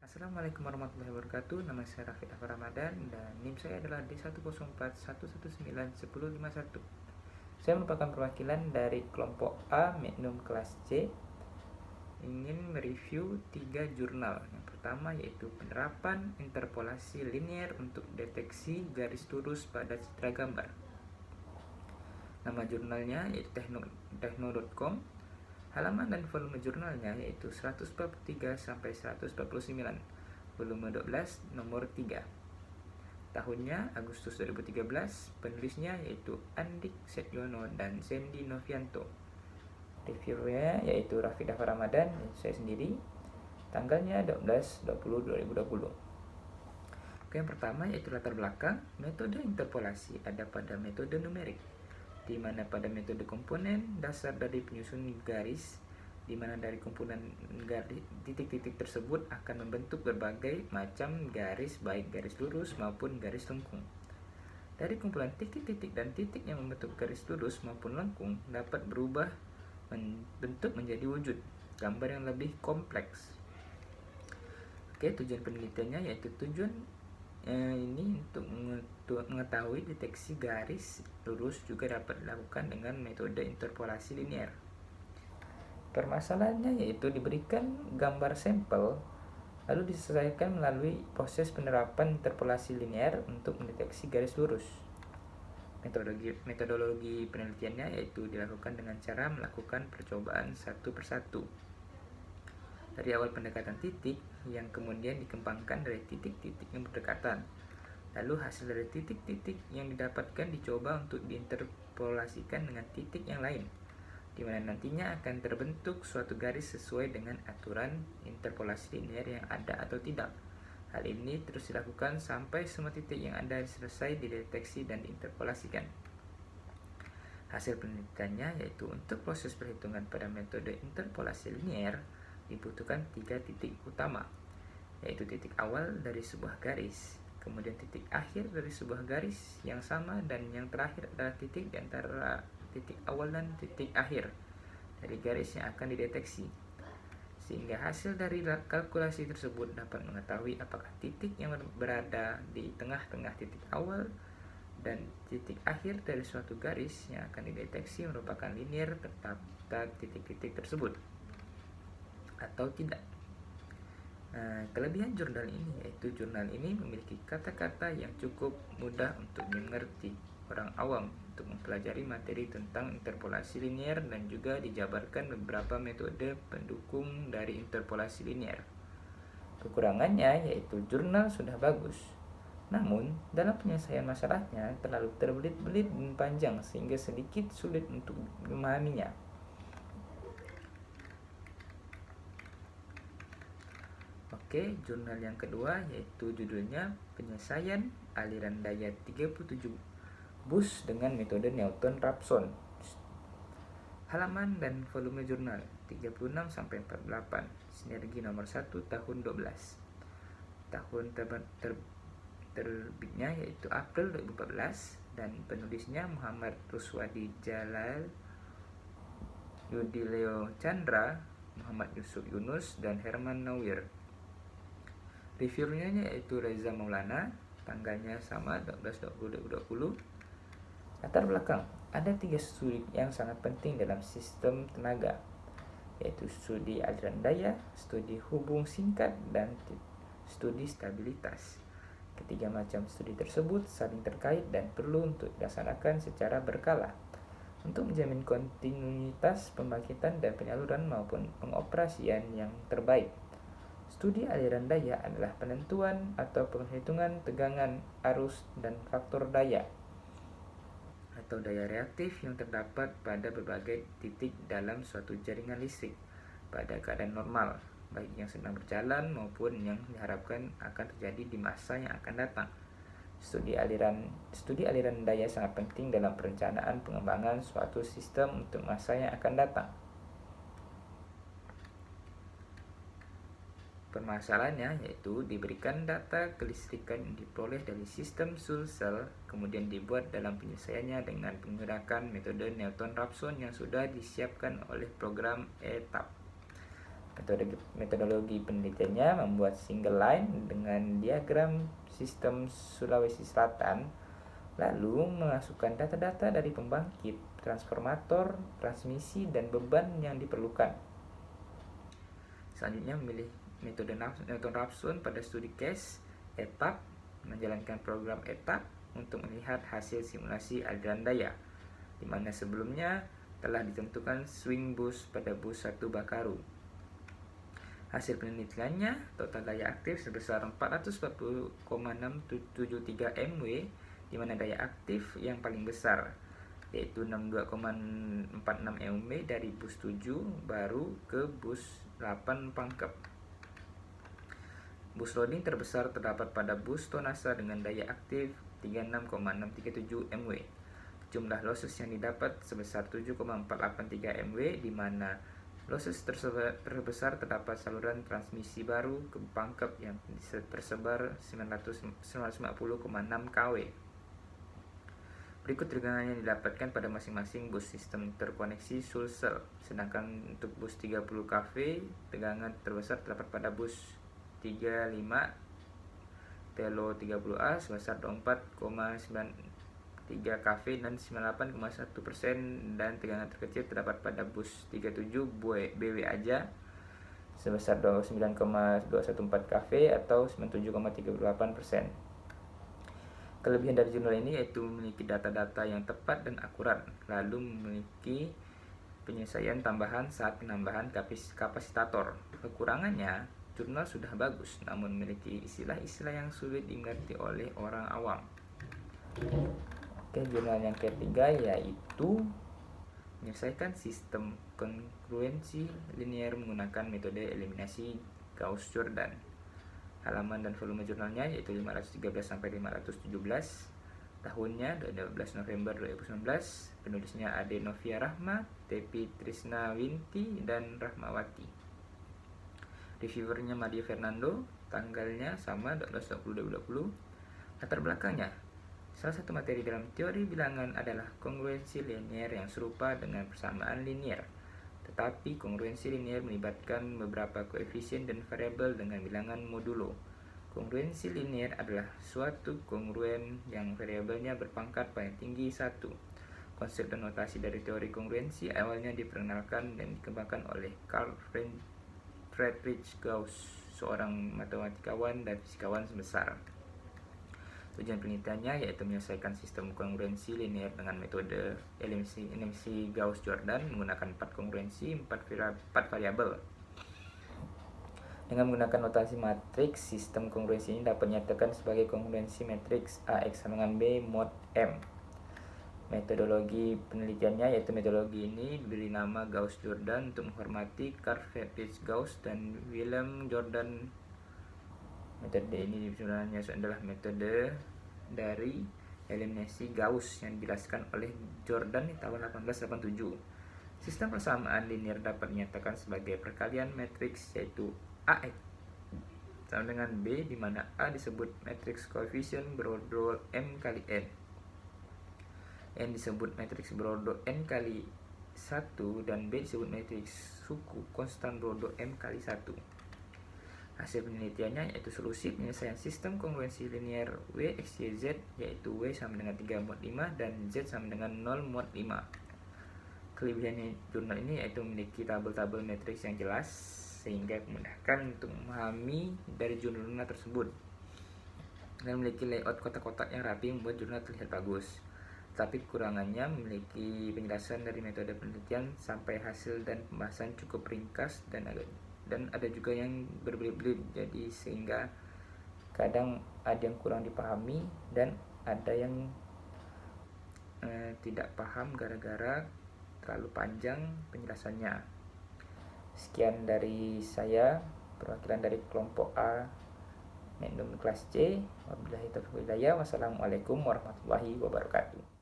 Assalamualaikum warahmatullahi wabarakatuh. Nama saya Rafid Afar Ramadan dan NIM saya adalah D10411911051. Saya merupakan perwakilan dari kelompok A Magnum kelas C. Ingin mereview 3 jurnal. Yang pertama yaitu penerapan interpolasi linear untuk deteksi garis lurus pada citra gambar. Nama jurnalnya yaitu techno.com. Halaman dan volume jurnalnya yaitu 143 sampai 149, volume 12 nomor 3. Tahunnya Agustus 2013, penulisnya yaitu Andik Setyono dan Zendi Novianto. Reviewernya yaitu Rafid Afar Ramadan dan saya sendiri. Tanggalnya 12/20/2020. Oke, yang pertama yaitu latar belakang. Metode interpolasi ada pada metode numerik, di mana pada metode komponen dasar dari penyusun garis, di mana dari komponen garis titik-titik tersebut akan membentuk berbagai macam garis, baik garis lurus maupun garis lengkung. Dari kumpulan titik-titik dan titik yang membentuk garis lurus maupun lengkung dapat berubah bentuk menjadi wujud gambar yang lebih kompleks. Oke, tujuan penelitiannya yaitu ini untuk mengetahui deteksi garis lurus juga dapat dilakukan dengan metode interpolasi linear. Permasalahannya yaitu diberikan gambar sampel lalu diselesaikan melalui proses penerapan interpolasi linear untuk mendeteksi garis lurus. Metodologi penelitiannya yaitu dilakukan dengan cara melakukan percobaan satu persatu. Dari awal pendekatan titik yang kemudian dikembangkan dari titik-titik yang berdekatan. Lalu hasil dari titik-titik yang didapatkan dicoba untuk diinterpolasikan dengan titik yang lain, di mana nantinya akan terbentuk suatu garis sesuai dengan aturan interpolasi linear yang ada atau tidak. Hal ini terus dilakukan sampai semua titik yang ada selesai dideteksi dan diinterpolasikan. Hasil penelitiannya yaitu untuk proses perhitungan pada metode interpolasi linear dibutuhkan 3 titik utama, yaitu titik awal dari sebuah garis, kemudian titik akhir dari sebuah garis yang sama, dan yang terakhir adalah titik di antara titik awal dan titik akhir dari garis yang akan dideteksi. Sehingga hasil dari kalkulasi tersebut dapat mengetahui apakah titik yang berada di tengah-tengah titik awal dan titik akhir dari suatu garis yang akan dideteksi merupakan linear terhadap titik-titik tersebut atau tidak. Kelebihan jurnal ini yaitu jurnal ini memiliki kata-kata yang cukup mudah untuk dimengerti orang awam untuk mempelajari materi tentang interpolasi linear, dan juga dijabarkan beberapa metode pendukung dari interpolasi linear. Kekurangannya yaitu jurnal sudah bagus, namun dalam penyelesaian masalahnya terlalu terbelit-belit dan panjang sehingga sedikit sulit untuk memahaminya. Oke, jurnal yang kedua yaitu judulnya Penyelesaian Aliran Daya 37 bus dengan metode Newton-Raphson. Halaman dan volume jurnal 36 sampai 48. Sinergi nomor 1 tahun 12. Tahun terbitnya yaitu April 2014 dan penulisnya Muhammad Ruswadi Jalal, Yudileo Chandra, Muhammad Yusuf Yunus, dan Herman Nauer. Reviewernya yaitu Reza Maulana. Tanggalnya sama 12/2020. Latar belakang, ada 3 studi yang sangat penting dalam sistem tenaga, yaitu studi aliran daya, studi hubung singkat, dan studi stabilitas. Ketiga macam studi tersebut saling terkait dan perlu untuk dilaksanakan secara berkala untuk menjamin kontinuitas pembangkitan dan penyaluran maupun pengoperasian yang terbaik. Studi aliran daya adalah penentuan atau penghitungan tegangan, arus, dan faktor daya atau daya reaktif yang terdapat pada berbagai titik dalam suatu jaringan listrik pada keadaan normal, baik yang sedang berjalan maupun yang diharapkan akan terjadi di masa yang akan datang. Studi aliran daya sangat penting dalam perencanaan pengembangan suatu sistem untuk masa yang akan datang. Permasalahannya yaitu diberikan data kelistrikan yang diperoleh dari sistem Sul-Cell, kemudian dibuat dalam penyelesaiannya dengan menggunakan metode Newton-Raphson yang sudah disiapkan oleh program ETAP. Metodologi penelitiannya membuat single line dengan diagram sistem Sulawesi Selatan, lalu memasukkan data-data dari pembangkit, transformator, transmisi, dan beban yang diperlukan. Selanjutnya memilih metode Newton-Raphson pada studi case etap, menjalankan program etap untuk melihat hasil simulasi aliran daya, di mana sebelumnya telah ditentukan swing bus pada bus 1 Bakaru. Hasil penelitiannya, total daya aktif sebesar 440,673 MW, di mana daya aktif yang paling besar yaitu 62,46 MW dari bus 7 baru ke bus 8 Pangkep. Bus loading terbesar terdapat pada bus Tonasa dengan daya aktif 36,637 MW. Jumlah losses yang didapat sebesar 7,483 MW, di mana losses terbesar terdapat saluran transmisi baru ke Pangkep yang tersebar 950,6 kW. Berikut tegangan yang didapatkan pada masing-masing bus sistem terkoneksi Sulsel. Sedangkan untuk bus 30 kV, tegangan terbesar terdapat pada bus 35 Telo 30A sebesar 24,93 kV dan 98,1%, dan tegangan terkecil terdapat pada bus 37 BW Aja sebesar 29,214 kV atau 97,38%. Kelebihan dari jurnal ini yaitu memiliki data-data yang tepat dan akurat, lalu memiliki penyelesaian tambahan saat penambahan kapasitator. Kekurangannya, jurnal sudah bagus namun memiliki istilah-istilah yang sulit dimengerti oleh orang awam. Oke, jurnal yang ketiga yaitu menyelesaikan sistem kongruensi linear menggunakan metode eliminasi Gauss-Jordan. Halaman dan volume jurnalnya yaitu 513 sampai 517. Tahunnya 12 November 2019. Penulisnya Ade Novia Rahma, Tepi Trisnawinti, dan Rahmawati. Reviewernya Madia Fernando. Tanggalnya sama 12/2020. Latar belakangnya, salah satu materi dalam teori bilangan adalah kongruensi linear yang serupa dengan persamaan linear. Tetapi kongruensi linear melibatkan beberapa koefisien dan variabel dengan bilangan modulo. Kongruensi linear adalah suatu kongruen yang variabelnya berpangkat paling tinggi 1. Konsep dan notasi dari teori kongruensi awalnya diperkenalkan dan dikembangkan oleh Carl Friedrich Gauss, seorang matematikawan dan fisikawan sebesar. Tujuan penelitiannya yaitu menyelesaikan sistem kongruensi linear dengan metode eliminasi Gauss-Jordan menggunakan 4 kongruensi, 4 variabel. Dengan menggunakan notasi matriks, sistem kongruensi ini dapat dinyatakan sebagai kongruensi matriks AX sama dengan B mod M. Metodologi penelitiannya yaitu metodologi ini diberi nama Gauss-Jordan untuk menghormati Carl Friedrich Gauss dan Wilhelm Jordan. Metode ini sebenarnya adalah metode dari eliminasi Gauss yang dijelaskan oleh Jordan di tahun 1887. Sistem persamaan linear dapat dinyatakan sebagai perkalian matriks yaitu AX sama dengan B, di mana A disebut matriks koefisien berordo M kali N. N disebut matriks berordo N kali 1 dan B disebut matriks suku konstan berordo M kali 1. Hasil penelitiannya yaitu solusi penyelesaian sistem kongruensi linear W, X, Y, Z, yaitu W sama dengan 3 mod 5 dan Z sama dengan 0 mod 5. Kelebihan jurnal ini yaitu memiliki tabel-tabel matriks yang jelas sehingga memudahkan untuk memahami dari jurnal tersebut, dan memiliki layout kotak-kotak yang rapi membuat jurnal terlihat bagus. Tapi kekurangannya memiliki penjelasan dari metode penelitian sampai hasil dan pembahasan cukup ringkas dan ada juga yang berbelit-belit, jadi sehingga kadang ada yang kurang dipahami dan ada yang tidak paham gara-gara terlalu panjang penjelasannya. Sekian dari saya, perwakilan dari kelompok A Magnum kelas C. Wabillahi taufiq wal hidayah. Wassalamualaikum warahmatullahi wabarakatuh.